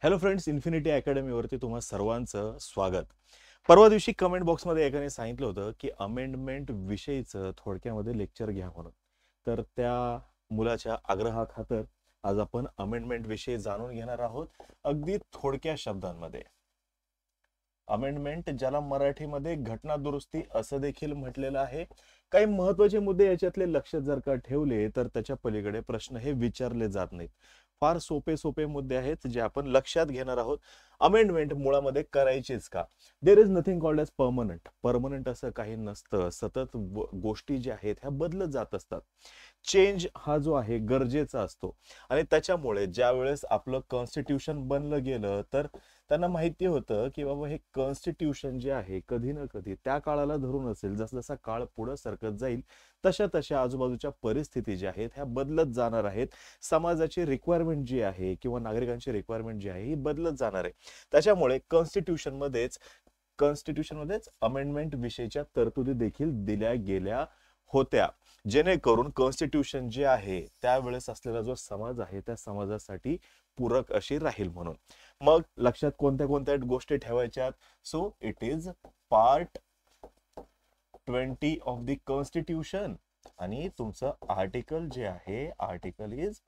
Hello friends, infinity अकॅडमीवरती तुम्हा सर्वांचं स्वागत. परवा दिवशी कमेंट बॉक्समध्ये एकाने सांगितलं होतं की अमेंडमेंट विषयीचं थोडक्यामध्ये लेक्चर घ्या म्हणून. तर त्या मुलाच्या आग्रहाखातर आज आपण अमेंडमेंट विषयी जाणून घेणार आहोत अगदी थोडक्या शब्दांमध्ये. अमेंडमेंट ज्याला मराठीमध्ये घटना दुरुस्ती असं देखील म्हटलेलं आहे. काही महत्त्वाचे मुद्दे याच्यातले लक्षात जर का ठेवले तर त्याच्या पलीकडे प्रश्न हे विचारले जात नाहीत. फार सोपे सोपे मुद्दे आहेत जे आपण लक्षात घेणार आहोत. अमेंडमेंट मुळामध्ये करायचीच का? There is nothing called as permanent. Permanent असं काही नसतं. सतत गोष्टी ज्या आहेत ह्या बदलत जात असतात. चेंज हा जो आहे गरजेचा असतो आणि त्याच्यामुळे ज्या वेळेस आपलं कॉन्स्टिट्यूशन बनलं गेलं तर त्यांना माहिती होतं की बाबा हे कॉन्स्टिट्यूशन जे आहे कधी ना कधी त्या काळाला धरून असेल. जसा काळ पुढे सरकत जाईल तशा तशा आजूबाजूच्या परिस्थिती ज्या आहेत ह्या बदलत जाणार आहेत. समाजाची रिक्वायरमेंट जी आहे किंवा नागरिकांची रिक्वायरमेंट जी आहे ही बदलत जाणार आहे. त्याच्यामुळे कॉन्स्टिट्यूशनमध्येच अमेंडमेंट विषयीच्या तरतुदी देखील दिल्या गेल्या होत्या, जेणेकरून कॉन्स्टिट्यूशन जे आहे त्यावेळेस असलेला जो समाज आहे त्या समाजासाठी पूरक अशी राहील म्हणून. मग लक्षात कोणत्या कोणत्या गोष्टी ठेवायच्यात? So it is part 20 of the constitution आणि तुमचं आर्टिकल जे आहे आर्टिकल इज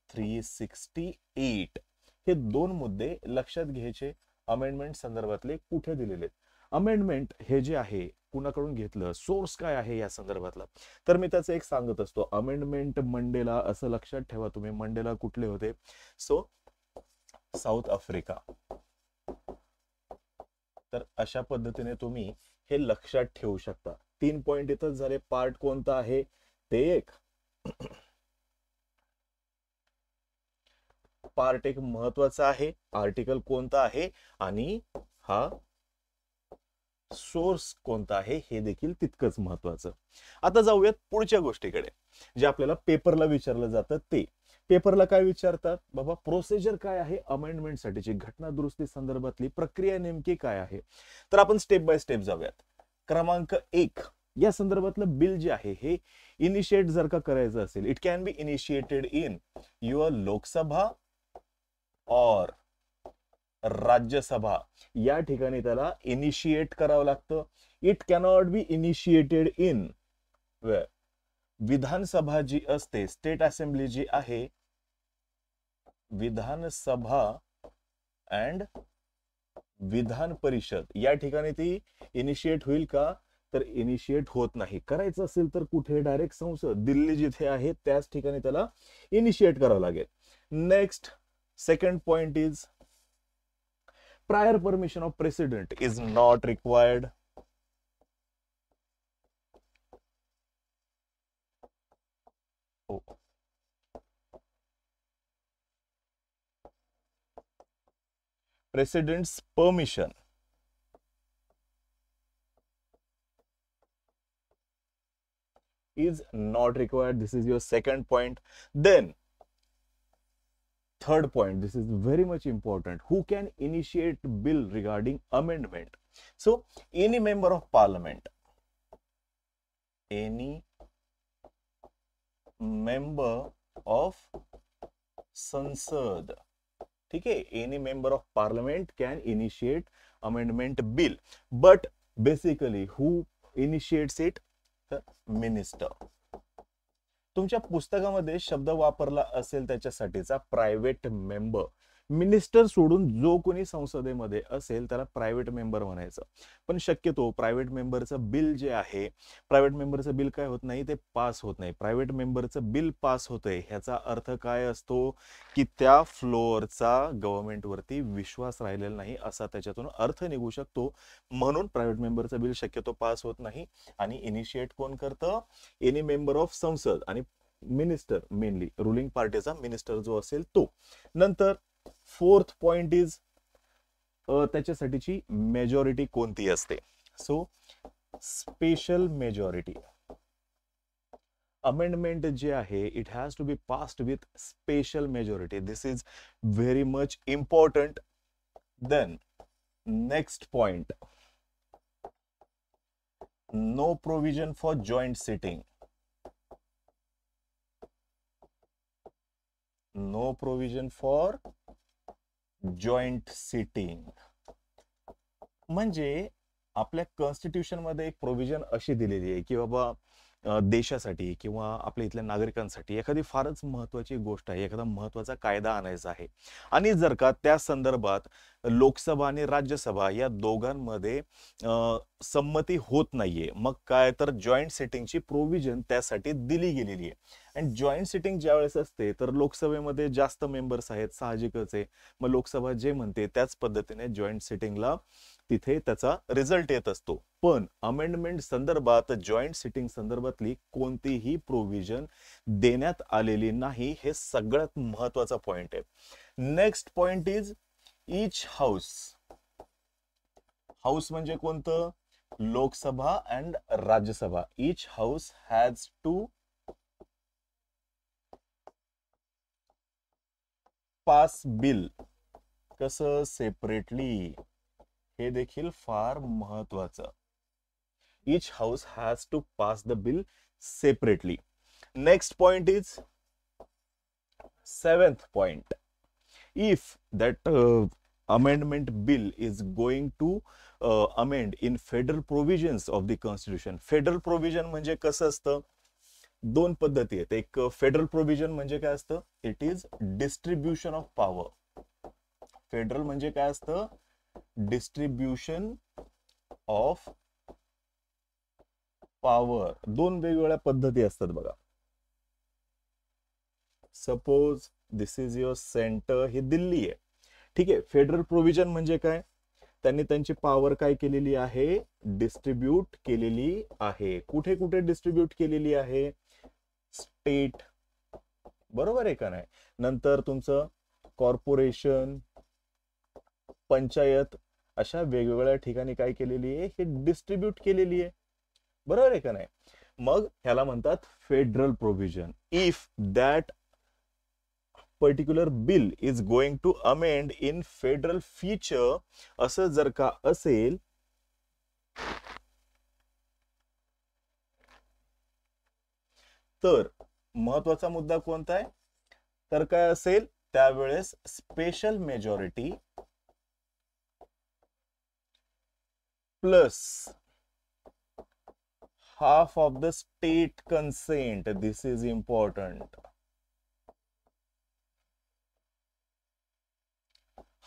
368. हे दोन मुद्दे लक्षात घ्यायचे. अमेंडमेंट संदर्भातले कुठे दिलेले? अमेंडमेंट हे जे आहे कुणाकडून घेतलं, सोर्स काय आहे या संदर्भातला, तर मी त्याचं एक सांगत असतो. अमेंडमेंट मंडेला, असं लक्षात ठेवा तुम्ही. मंडेला कुठले होते? So south Africa. तर अशा पद्धतीने तुम्ही हे लक्षात ठेवू शकता. 3 पॉइंट इथंच झाले. पार्ट कोणता आहे ते एक. पार्ट एक महत्वाचा आहे. आर्टिकल कोणता आहे आणि हा सोर्स कोणता आहे हे देखील तितकंच महत्वाचं. आता जाऊयात पुढच्या गोष्टीकडे, जे आपल्याला पेपरला विचारलं जातं ते. पेपरला काय विचारतात? बाबा प्रोसिजर काय आहे अमेंडमेंट साठीची, घटना दुरुस्ती संदर्भातली प्रक्रिया नेमकी काय आहे? तर आपण स्टेप बाय स्टेप जाऊयात. क्रमांक 1, या संदर्भातलं बिल जे आहे हे इनिशिएट जर का करायचं असेल, it can be initiated in your Lok Sabha और राज्यसभा. या ठिकाणी त्याला इनिशिएट करावं लागतं. It cannot be initiated in Vidhan Sabha जी असते, स्टेट असेंब्ली जी आहे, विधानसभा अँड विधान परिषद, या ठिकाणी ती इनिशिएट होईल का? तर इनिशिएट होत नाही. करायचं असेल तर कुठे? डायरेक्ट संसद दिल्ली जिथे आहे त्याच ठिकाणी त्याला इनिशिएट करावं लागेल. Next, second point is prior permission of president is not required. Oh. President's permission is not required. This is your second point. Then third point, this is very much important. Who can initiate bill regarding amendment? So any member of parliament, any member of Sansad, ठीक है, any member of parliament can initiate amendment bill, but basically who initiates it? The minister. तुमच्या पुस्तकामध्ये शब्द वापरला असेल त्याच्यासाठीचा private member. Minister सोडून जो कोणी संसदेमध्ये असेल त्याला प्रायव्हेट मेंबर म्हणायचं. पण शक्यतो प्रायव्हेट मेंबरचं बिल जे आहे, प्रायव्हेट मेंबरचं बिल काय होत नाही, ते पास होत नाही. प्रायव्हेट मेंबरचं बिल पास होतंय ह्याचा अर्थ काय असतो की त्या फ्लोअरचा गव्हर्नमेंटवरती विश्वास राहिलेला नाही असा त्याच्यातून अर्थ निघू शकतो. म्हणून प्रायव्हेट मेंबरचं बिल शक्यतो पास होत नाही. आणि इनिशिएट कोण करतं? एनी मेंबर ऑफ संसद आणि मिनिस्टर, मेनली रुलिंग पार्टीचा मिनिस्टर जो असेल तो. नंतर फोर्थ पॉइंट इज त्याच्यासाठीची मेजॉरिटी कोणती असते? So special majority. अमेंडमेंट जे आहे it has to be passed with special majority. This is very much important. Then next point, no provision for joint sitting. No provision for joint sitting म्हणजे आपल्या constitution मध्ये एक provision अशी दिलेली आहे की बाबा देशासाठी किंवा आपल्या इथल्या नागरिकांसाठी एखादी फारच महत्वाची गोष्ट आहे, एखादा महत्वाचा कायदा आणायचा आहे आणि जर का त्या संदर्भात लोकसभा आणि राज्यसभा या दोघांमध्ये संमती होत नाहीये, मग काय तर जॉईंट सिटिंगची प्रोव्हिजन त्यासाठी दिली गेलेली आहे. आणि जॉईंट सिटिंग ज्या वेळेस असते तर लोकसभेमध्ये जास्त मेंबर्स आहेत, साहजिकच आहे. मग लोकसभा जे म्हणते त्याच पद्धतीने जॉईंट सिटिंगला तिथे त्याचा रिझल्ट येत असतो. पण अमेंडमेंट संदर्भात जॉईंट सिटिंग संदर्भातली कोणतीही प्रोव्हिजन देण्यात आलेली नाही. हे सगळ्यात महत्वाचा पॉइंट आहे. Next point is each house. House म्हणजे कोणतं? Lok Sabha and Rajya Sabha. Each house has to pass bill. कसं? सेपरेटली. हे देखील फार महत्वाचं. Each house has to pass the bill separately. Next point is 7th point. If that amendment bill is going to amend in federal provisions of the constitution. Federal provision म्हणजे कसं असतं? दोन पद्धती आहेत. एक फेडरल प्रोव्हिजन म्हणजे काय असतं? It is distribution of power. Federal म्हणजे काय असतं? Distribution of power. दोन वेगवेगळ्या पद्धती असतात बघा. Suppose this is your centre, ही दिल्ली आहे, ठीक आहे. फेडरल प्रोव्हिजन म्हणजे काय? त्यांनी त्यांची पॉवर काय केलेली आहे? डिस्ट्रीब्यूट केलेली आहे. कुठे कुठे डिस्ट्रीब्यूट केलेली आहे? स्टेट, बरोबर आहे का नाही? नंतर तुमचं कॉर्पोरेशन, पंचायत, अशा वेगवेगळ्या ठिकाणी काय केलेली आहे? हे डिस्ट्रीब्यूट केलेली आहे, बरोबर आहे का नाही? मग ह्याला म्हणतात federal provision. If that particular bill is going to amend in federal feature, असं जर का असेल तर महत्वाचा मुद्दा कोणता आहे? तर काय असेल त्यावेळेस? Special majority plus half of the state consent. This is important.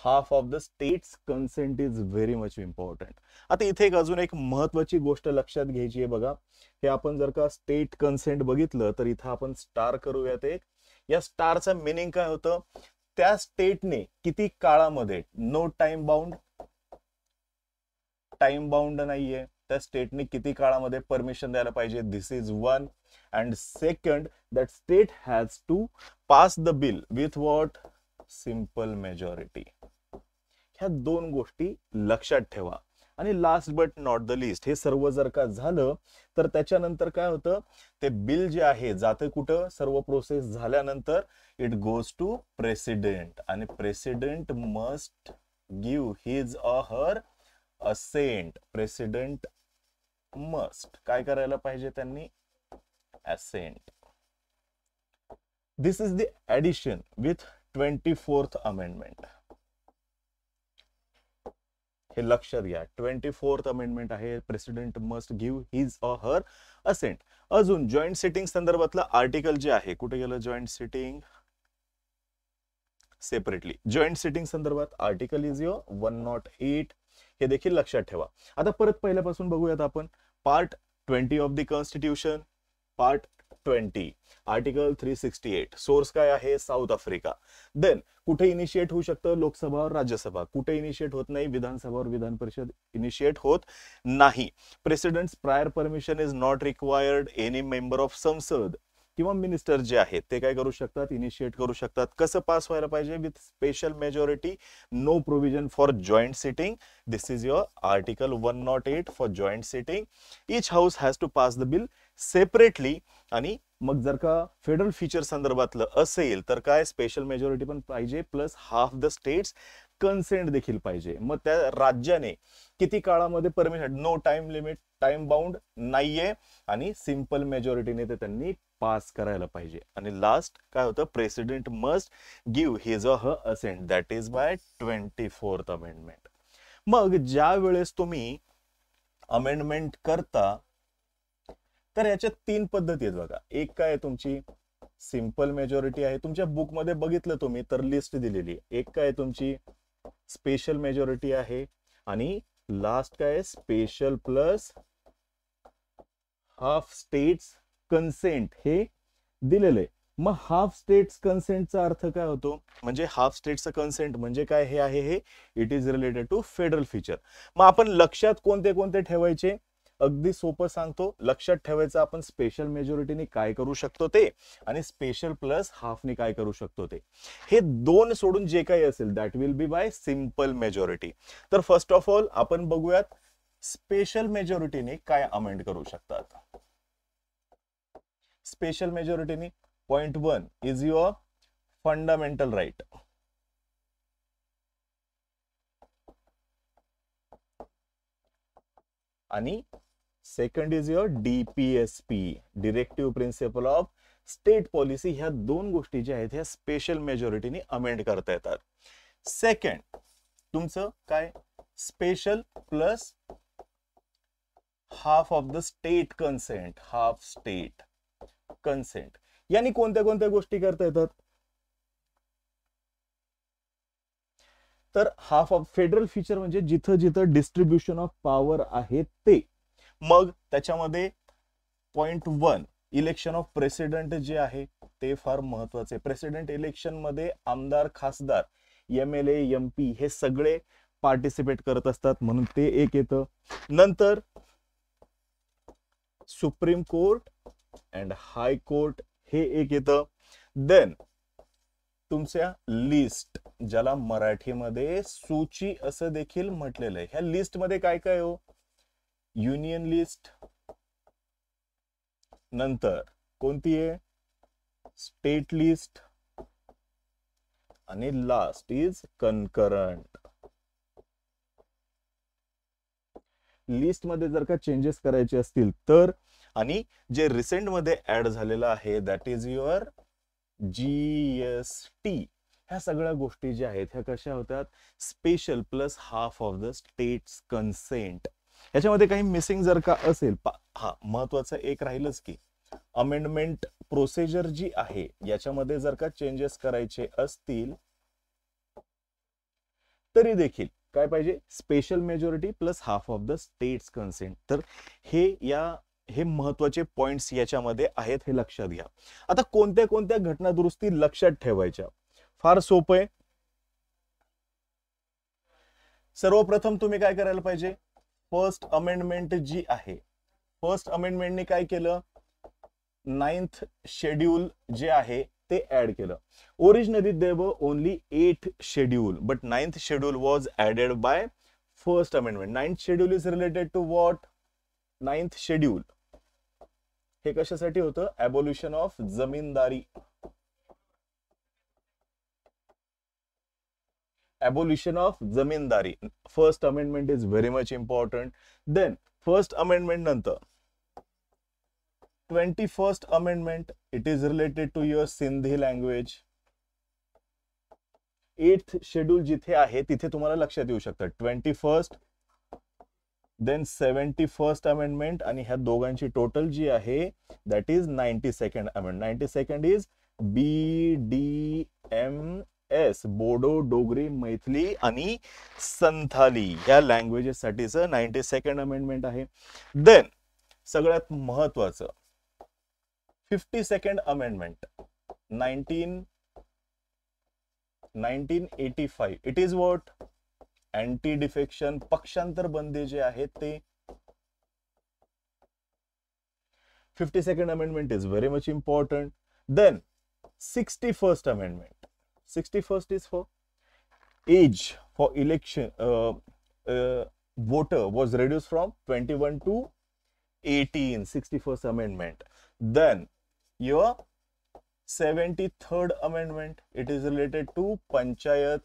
Half of the state's consent is very much important. आता इथे एक अजून एक महत्वाची गोष्ट लक्षात घ्यायची आहे बघा. हे आपण जर का स्टेट कन्सेंट बघितलं तर इथं आपण स्टार करूयात एक. या स्टारचा मिनिंग काय होतं? त्या स्टेटने किती काळामध्ये, no time bound, time bound नाहीये, त्या स्टेटने किती काळामध्ये परमिशन द्यायला पाहिजे. This is one. And second, that state has to pass the bill with what? Simple majority. ह्या दोन गोष्टी लक्षात ठेवा. आणि last but not the least, हे सर्व जर का झालं तर त्याच्यानंतर काय होतं? ते बिल जे आहे जाते कुठं? सर्व प्रोसेस झाल्यानंतर इट गोज टू प्रेसिडेंट. आणि president must give his or her assent. President must काय करायला पाहिजे? त्यांनी assent. This is the addition with 24th amendment. हे लक्षात घ्या. 24th अमेंडमेंट आहे. President must give his or her assent. अजून जॉईंट सिटिंग संदर्भातलं आर्टिकल जे आहे, कुठे गेलं? Joint sitting separately. Joint sitting संदर्भात आर्टिकल इज युअर 108. हे देखील लक्षात ठेवा. आता परत पहिल्यापासून बघूयात आपण. Part 20 of the constitution. Part 20 article 368. Source काय आहे? South Africa. देन कुठे इनिशिएट होऊ शकतं? लोकसभा और राज्यसभा. कुठे इनिशिएट होत नाही? विधानसभा और विधान परिषद इनिशिएट होत नाही. President's prior permission is not required. Any member of संसद किंवा मिनिस्टर जे आहेत ते काय करू शकतात? इनिशिएट करू शकतात. कसं पास व्हायला पाहिजे? With special majority. No provision for joint sitting. This is your article 108 for joint sitting. Each house has to pass the bill separately. आणि मग जर का फेडरल फीचर संदर्भातलं असेल तर काय? स्पेशल मेजॉरिटी पण पाहिजे plus half the states consent देखील पाहिजे. मग त्या राज्याने किती काळामध्ये permission, no time limit, time bound नाहीये, आणि सिंपल मेजॉरिटीने ते त्यांनी पास करायला पाहिजे. आणि लास्ट काय होतं, president must give his or her assent, that is by 24th amendment. मग ज्या वेळेस तुम्ही अमेंडमेंट करता तर याच्यात 3 पद्धती आहेत बघा. एक काय तुमची सिंपल मेजॉरिटी आहे, तुमच्या बुक मध्ये बघितलं तुम्ही तर लिस्ट दिलेली. एक काय तुमची स्पेशल मेजॉरिटी आहे, आणि लास्ट काय special plus half states consent हे दिलेले. मग हाफ स्टेट्स कन्सेंटचा अर्थ काय होतो, म्हणजे हाफ स्टेट्सचा कन्सेंट म्हणजे काय हे आहे, हे it is related to federal feature. मग आपण लक्षात कोणते कोणते ठेवायचे, अगदी सोपं सांगतो. लक्षात ठेवायचं आपण स्पेशल मेजॉरिटीने काय करू शकतो ते, आणि स्पेशल प्लस हाफने काय करू शकतो ते. हे दोन सोडून जे काही असेल that will be by simple majority. तर फर्स्ट ऑफ ऑल आपण बघूयात स्पेशल मेजॉरिटीने काय अमेंड करू शकतात. स्पेशल मेजॉरिटीने point 1 is your fundamental right. आणि second is your DPSP, directive principle of state policy. ह्या दोन गोष्टी ज्या आहेत ह्या स्पेशल मेजॉरिटीने अमेंड करता येतात. सेकंड तुमचं काय special plus half of the state consent, half state consent. यांनी कोणत्या कोणत्या गोष्टी करता येतात, तर हाफ ऑफ फेडरल फीचर म्हणजे जिथं जिथं डिस्ट्रीब्युशन ऑफ पॉवर आहे ते. मग त्याच्यामध्ये पॉइंट 1 इलेक्शन ऑफ प्रेसिडेंट जे आहे ते फार महत्वाचे. प्रेसिडेंट इलेक्शन मध्ये आमदार, खासदार, MLA, MP हे सगळे पार्टिसिपेट करत असतात, म्हणून ते एक येतं. नंतर supreme court and high court हे एक येतं. देन तुमच्या लिस्ट, ज्याला मराठीमध्ये सूची असं देखील म्हटलेलं आहे. ह्या लिस्ट मध्ये काय काय हो, युनियन लिस्ट, नंतर कोणती आहे स्टेट लिस्ट, आणि लास्ट इज कनकरंट. लिस्ट मध्ये जर का चेंजेस करायचे असतील तर, आणि जे रिसेंट मध्ये ऍड झालेलं आहे दॅट इज युअर GST. ह्या सगळ्या गोष्टी ज्या आहेत ह्या कशा होतात, special plus half of the states consent. याच्यामध्ये काही मिसिंग जर का असेल, हा महत्वाचं एक राहीलच की अमेंडमेंट प्रोसिजर जी आहे याच्यामध्ये जर का चेंजेस करायचे असतील तरी देखील काय पाहिजे, special majority plus half of the states consent. तर हे महत्वाचे पॉइंट्स याच्यामध्ये आहेत, हे लक्षात घ्या. आता कोणत्या कोणत्या घटना दुरुस्ती लक्षात ठेवायच्या, फार सोपं आहे. सर्वप्रथम तुम्ही काय करायला पाहिजे, फर्स्ट अमेंडमेंट जी आहे, फर्स्ट अमेंडमेंटने काय केलं, 9th शेड्यूल जे आहे ते ऍड केलं. Originally there were only 8 schedule, but 9th schedule was added by first amendment. 9th schedule is related to what, 9th schedule हे कशासाठी होतं, abolition of zamindari. Abolition of zamindari. First amendment is very much important. Then first amendment नंतर 21st amendment, it is related to your Sindhi language. 8th schedule जिथे आहे तिथे तुम्हाला लक्षात येऊ शकतं 21st, देन 71st अमेंडमेंट, आणि ह्या दोघांची टोटल जी आहे that is 92nd amendment. 92nd is BDMS, Bodo, Dogri, Maithili आणि संथाली या लँग्वेजेस साठीचं 92nd अमेंडमेंट आहे. देन सगळ्यात महत्वाचं 52nd amendment 1985, it is what, anti defection, पक्षांतर बंदी जे आहे ते. 52nd amendment is very much important. Then 61st amendment, 61st is for age for election voter was reduced from 21 to 18, 61st amendment. Then your 73rd amendment, it is related to panchayat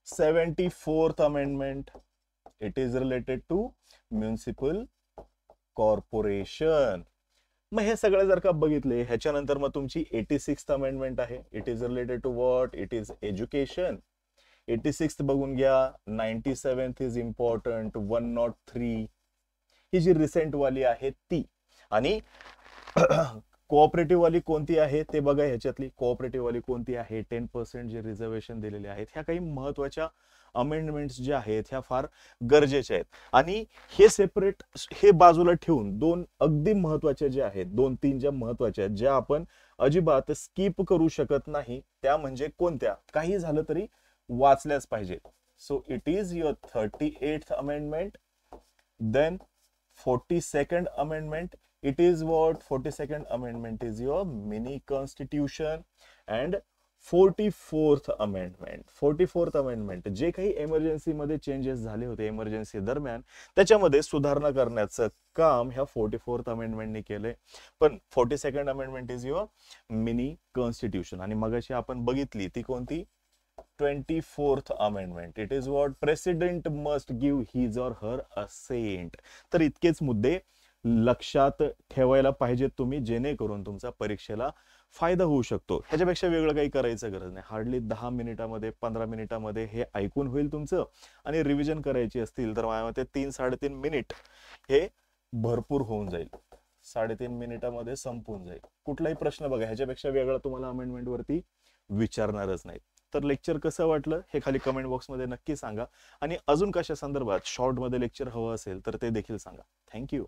74th amendment, it is related to municipal corporation. मग हे सगळे जर का बघितले, ह्याच्यानंतर मग तुमची 86th amendment आहे. It is related to what? It is education. 86th बघून घ्या. 97th is important. 103 ही जी रिसेंट वाली आहे ती. आणि कोऑपरेटिव्ह वाली कोणती आहे ते बघा. ह्याच्यातली कोऑपरेटिव्ह वाली कोणती आहे? 10% जे रिझर्वेशन दिलेले आहेत. ह्या काही महत्वाच्या अमेंडमेंट्स ज्या आहेत ह्या फार गरजेच्या आहेत. आणि हे सेपरेट, हे बाजूला ठेवून दोन अगदी महत्वाच्या ज्या आहेत, 2-3 ज्या महत्वाच्या आहेत, ज्या आपण अजिबात स्किप करू शकत नाही, त्या म्हणजे कोणत्या? काही झालं तरी वाचल्याच पाहिजेत. So it is your 38th amendment. Then 42nd amendment, it is what? 42nd amendment is your mini constitution. And 44th amendment, 44th amendment जे काही इमर्जन्सी मध्ये चेंजेस झाले होते इमर्जन्सी दरम्यान, त्याच्यामध्ये सुधारणा करण्याचं काम ह्या 44th अमेंडमेंटने केलंय. पण 42nd amendment is your mini constitution. आणि मगाशी आपण बघितली ती कोणती? 24th amendment. It is what? President must give his or her assent. तर इतकेच मुद्दे लक्षात ठेवायला पाहिजेत तुम्ही, जेणेकरून तुमचा परीक्षेला फायदा होऊ शकतो. ह्याच्यापेक्षा वेगळं काही करायचं गरज नाही. हार्डली 10 मिनिटामध्ये 15 मिनिटामध्ये हे ऐकून होईल तुमचं. आणि रिव्हिजन करायची असतील तर माझ्या मते 3-3.5 मिनिट हे भरपूर होऊन जाईल. 3.5 मिनिटामध्ये संपून जाईल. कुठलाही प्रश्न बघा ह्याच्यापेक्षा वेगळा तुम्हाला अमेंडमेंट वरती विचारणारच नाही. तर लेक्चर कसं वाटलं हे खाली कमेंट बॉक्समध्ये नक्की सांगा. आणि अजून कशा संदर्भात शॉर्ट मध्ये लेक्चर हवं असेल तर ते देखील सांगा. थँक्यू.